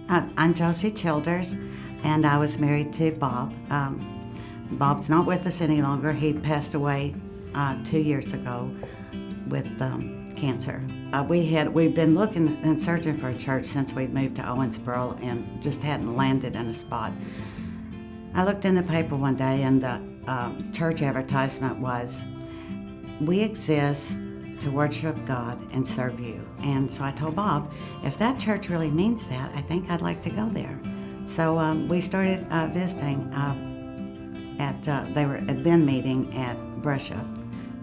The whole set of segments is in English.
I'm Jossie Childers, and I was married to Bob. Bob's not with us any longer. He passed away 2 years ago with cancer. We've been looking and searching for a church since we'd moved to Owensboro and just hadn't landed in a spot. I looked in the paper one day, and the church advertisement was, "We exist to worship God and serve you." And so I told Bob, if that church really means that, I think I'd like to go there. So we started visiting they had been meeting at Brescia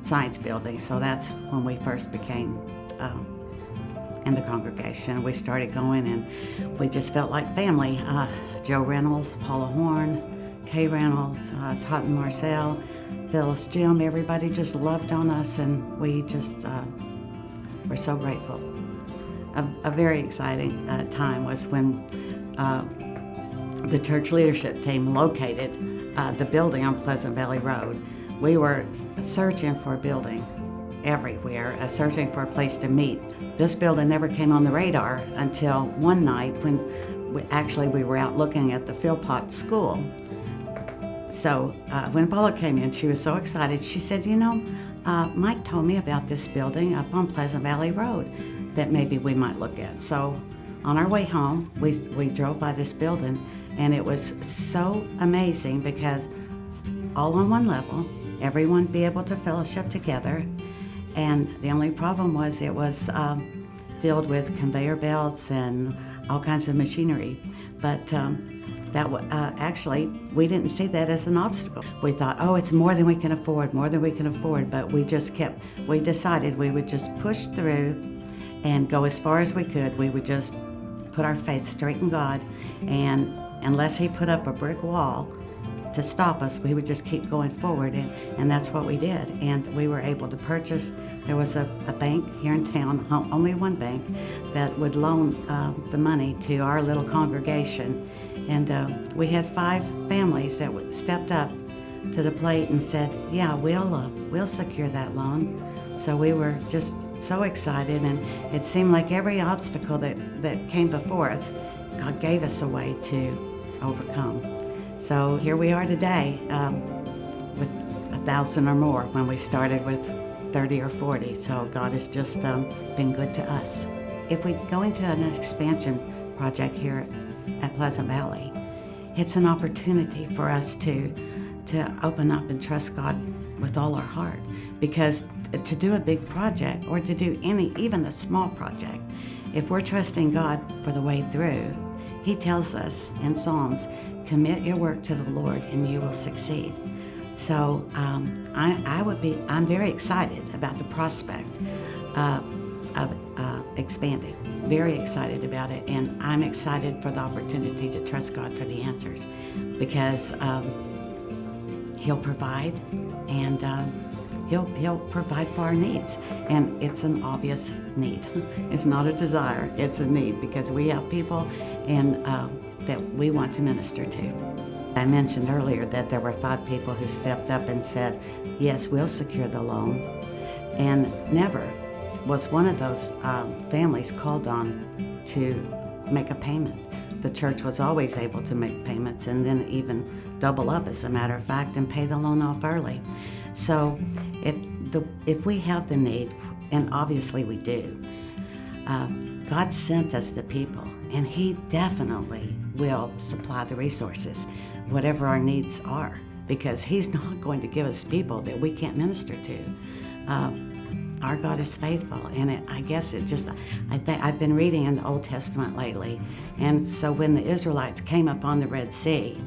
Science Building, so that's when we first became in the congregation. We started going, and we just felt like family. Joe Reynolds, Paula Horn, Kay Reynolds, Totten Marcel, Phyllis, Jim, everybody just loved on us, and we just were so grateful. A very exciting time was when the church leadership team located the building on Pleasant Valley Road. We were searching for a building everywhere, searching for a place to meet. This building never came on the radar until one night when we were out looking at the Philpott School. So when Paula came in, she was so excited. She said, Mike told me about this building up on Pleasant Valley Road that maybe we might look at. So on our way home, we drove by this building, and it was so amazing because all on one level, everyone be able to fellowship together. And the only problem was it was filled with conveyor belts and all kinds of machinery. But actually, we didn't see that as an obstacle. We thought, it's more than we can afford, but we decided we would just push through and go as far as we could. We would just put our faith straight in God, and unless He put up a brick wall to stop us, we would just keep going forward, and that's what we did. And we were able to purchase. There was a bank here in town, only one bank, that would loan the money to our little congregation. And we had 5 families that stepped up to the plate and said, "Yeah, we'll secure that loan." So we were just so excited, and it seemed like every obstacle that came before us, God gave us a way to overcome. So here we are today with 1,000 or more when we started with 30 or 40. So God has just been good to us. If we go into an expansion project here at Pleasant Valley, it's an opportunity for us to open up and trust God with all our heart. Because to do a big project, or to do even a small project, if we're trusting God for the way through, He tells us in Psalms, "Commit your work to the Lord and you will succeed." So I'm very excited about the prospect of expanding. Very excited about it, and I'm excited for the opportunity to trust God for the answers, because He'll provide, and He'll provide for our needs. And it's an obvious need. It's not a desire, it's a need, because we have people that we want to minister to. I mentioned earlier that there were 5 people who stepped up and said, "Yes, we'll secure the loan." And never was one of those families called on to make a payment. The church was always able to make payments, and then even double up, as a matter of fact, and pay the loan off early. So if we have the need, and obviously we do, God sent us the people, and He definitely will supply the resources, whatever our needs are, because He's not going to give us people that we can't minister to. Our God is faithful, and I've been reading in the Old Testament lately, and so when the Israelites came upon the Red Sea,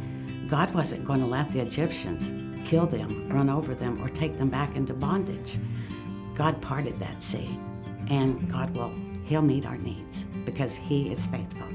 God wasn't going to let the Egyptians kill them, run over them, or take them back into bondage. God parted that sea, and He'll meet our needs because He is faithful.